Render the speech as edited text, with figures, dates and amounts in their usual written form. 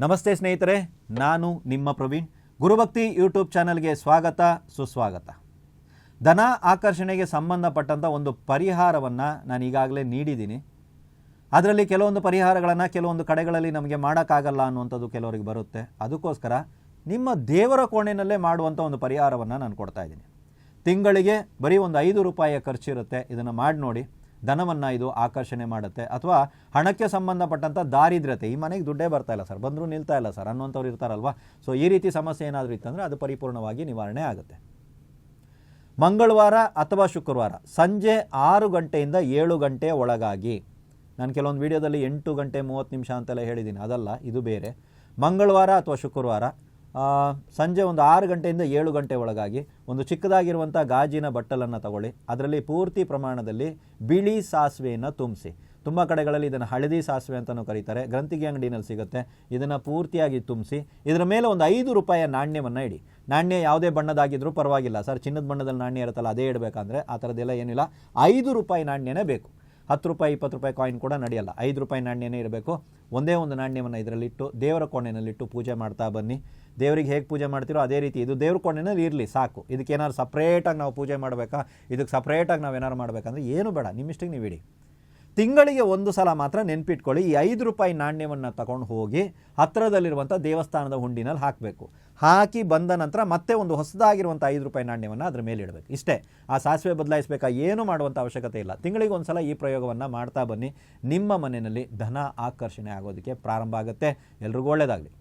ನಮಸ್ತೆ ಸ್ನೇಹಿತರೆ, ನಾನು ನಿಮ್ಮ ಪ್ರವೀಣ್. ಗುರುಭಕ್ತಿ ಯೂಟ್ಯೂಬ್ ಚಾನಲ್ಗೆ ಸ್ವಾಗತ ಸುಸ್ವಾಗತ. ಧನ ಆಕರ್ಷಣೆಗೆ ಸಂಬಂಧಪಟ್ಟಂಥ ಒಂದು ಪರಿಹಾರವನ್ನು ನಾನು ಈಗಾಗಲೇ ನೀಡಿದ್ದೀನಿ. ಅದರಲ್ಲಿ ಕೆಲವೊಂದು ಪರಿಹಾರಗಳನ್ನು ಕೆಲವೊಂದು ಕಡೆಗಳಲ್ಲಿ ನಮಗೆ ಮಾಡೋಕ್ಕಾಗಲ್ಲ ಅನ್ನುವಂಥದ್ದು ಕೆಲವರಿಗೆ ಬರುತ್ತೆ. ಅದಕ್ಕೋಸ್ಕರ ನಿಮ್ಮ ದೇವರ ಕೋಣೆಯಲ್ಲೇ ಮಾಡುವಂಥ ಒಂದು ಪರಿಹಾರವನ್ನು ನಾನು ಕೊಡ್ತಾ ಇದ್ದೀನಿ. ತಿಂಗಳಿಗೆ ಬರೀ ಒಂದು 5 ರೂಪಾಯಿಯ ಖರ್ಚಿರುತ್ತೆ. ಇದನ್ನು ಮಾಡಿ ನೋಡಿ. ಧನವನ್ನು ಇದು ಆಕರ್ಷಣೆ ಮಾಡುತ್ತೆ. ಅಥವಾ ಹಣಕ್ಕೆ ಸಂಬಂಧಪಟ್ಟಂಥ ದಾರಿದ್ರ್ಯತೆ, ಈ ಮನೆಗೆ ದುಡ್ಡೇ ಬರ್ತಾ ಇಲ್ಲ ಸರ್, ಬಂದರೂ ನಿಲ್ತಾ ಇಲ್ಲ ಸರ್ ಅನ್ನುವಂಥವ್ರು ಇರ್ತಾರಲ್ವ. ಸೊ ಈ ರೀತಿ ಸಮಸ್ಯೆ ಏನಾದರೂ ಇತ್ತಂದರೆ ಅದು ಪರಿಪೂರ್ಣವಾಗಿ ನಿವಾರಣೆ ಆಗುತ್ತೆ. ಮಂಗಳವಾರ ಅಥವಾ ಶುಕ್ರವಾರ ಸಂಜೆ 6 ಗಂಟೆಯಿಂದ 7 ಗಂಟೆಯ ಒಳಗಾಗಿ, ನಾನು ಕೆಲವೊಂದು ವಿಡಿಯೋದಲ್ಲಿ 8 ಗಂಟೆ 30 ನಿಮಿಷ ಅಂತೆಲ್ಲ ಹೇಳಿದ್ದೀನಿ, ಅದಲ್ಲ, ಇದು ಬೇರೆ. ಮಂಗಳವಾರ ಅಥವಾ ಶುಕ್ರವಾರ ಸಂಜೆ ಒಂದು 6 ಗಂಟೆಯಿಂದ 7 ಗಂಟೆ ಒಳಗಾಗಿ ಒಂದು ಚಿಕ್ಕದಾಗಿರುವಂಥ ಗಾಜಿನ ಬಟ್ಟಲನ್ನು ತಗೊಳ್ಳಿ. ಅದರಲ್ಲಿ ಪೂರ್ತಿ ಪ್ರಮಾಣದಲ್ಲಿ ಬಿಳಿ ಸಾಸಿವೆಯನ್ನು ತುಂಬಿಸಿ. ತುಂಬ ಕಡೆಗಳಲ್ಲಿ ಇದನ್ನು ಹಳದಿ ಸಾಸಿವೆ ಅಂತಲೂ ಕರೀತಾರೆ, ಗ್ರಂಥಿಗೆ ಅಂಗಡಿನಲ್ಲಿ ಸಿಗುತ್ತೆ. ಇದನ್ನು ಪೂರ್ತಿಯಾಗಿ ತುಂಬಿಸಿ ಇದರ ಮೇಲೆ ಒಂದು 5 ರೂಪಾಯಿಯ ನಾಣ್ಯವನ್ನು ಇಡಿ. ನಾಣ್ಯ ಯಾವುದೇ ಬಣ್ಣದಾಗಿದ್ರೂ ಪರವಾಗಿಲ್ಲ ಸರ್, ಚಿನ್ನದ ಬಣ್ಣದಲ್ಲಿ ನಾಣ್ಯ ಇರುತ್ತಲ್ಲ ಅದೇ ಇಡಬೇಕಂದ್ರೆ ಆ ಥರದ್ದೆಲ್ಲ ಏನಿಲ್ಲ. 5 ರೂಪಾಯಿ ನಾಣ್ಯನೇ ಬೇಕು. 10 ರೂಪಾಯಿ 20 ರೂಪಾಯಿ ಕಾಯಿನ್ ಕೂಡ ನಡೆಯಲ್ಲ. 5 ರೂಪಾಯಿ ನಾಣ್ಯನೇ ಇರಬೇಕು. ಒಂದೇ ಒಂದು ನಾಣ್ಯವನ್ನು ಇದರಲ್ಲಿಟ್ಟು ದೇವರ ಕೋಣೆಯಲ್ಲಿಟ್ಟು ಪೂಜೆ ಮಾಡ್ತಾ ಬನ್ನಿ. ದೇವರಿಗೆ ಹೇಗೆ ಪೂಜೆ ಮಾಡ್ತೀರೋ ಅದೇ ರೀತಿ ಇದು ದೇವ್ರ ಕೋಣೆಯಲ್ಲಿ ಇರಲಿ ಸಾಕು. ಇದಕ್ಕೇನಾದ್ರು ಸಪ್ರೇಟಾಗಿ ನಾವು ಪೂಜೆ ಮಾಡಬೇಕಾ, ಇದಕ್ಕೆ ಸಪ್ರೇಟಾಗಿ ನಾವೇನಾದ್ರು ಮಾಡಬೇಕಂದ್ರೆ ಏನು ಬೇಡ, ನಿಮ್ಮಿಷ್ಟಕ್ಕೆ ನೀವು ಇಡಿ. ತಿಂಗಳಿಗೆ ಒಂದು ಸಲ ಮಾತ್ರ ನೆನ್ಪಿಟ್ಕೊಳ್ಳಿ, ಈ 5 ರೂಪಾಯಿ ನಾಣ್ಯವನ್ನು ತಗೊಂಡು ಹೋಗಿ ಹತ್ತಿರದಲ್ಲಿರುವಂಥ ದೇವಸ್ಥಾನದ ಹುಂಡಿನಲ್ಲಿ ಹಾಕಬೇಕು. ಹಾಕಿ ಬಂದ ನಂತರ ಮತ್ತೆ ಒಂದು ಹೊಸದಾಗಿರುವಂಥ 5 ರೂಪಾಯಿ ನಾಣ್ಯವನ್ನು ಅದ್ರ ಮೇಲೆ ಇಡಬೇಕು. ಇಷ್ಟೇ. ಆ ಸಾಸಿವೆ ಬದಲಾಯಿಸಬೇಕಾ, ಏನು ಮಾಡುವಂಥ ಅವಶ್ಯಕತೆ ಇಲ್ಲ. ತಿಂಗಳಿಗೆ ಒಂದು ಸಲ ಈ ಪ್ರಯೋಗವನ್ನು ಮಾಡ್ತಾ ಬನ್ನಿ. ನಿಮ್ಮ ಮನೆಯಲ್ಲಿ ಧನ ಆಕರ್ಷಣೆ ಆಗೋದಕ್ಕೆ ಪ್ರಾರಂಭ ಆಗುತ್ತೆ. ಎಲ್ರಿಗೂ ಒಳ್ಳೆಯದಾಗಲಿ.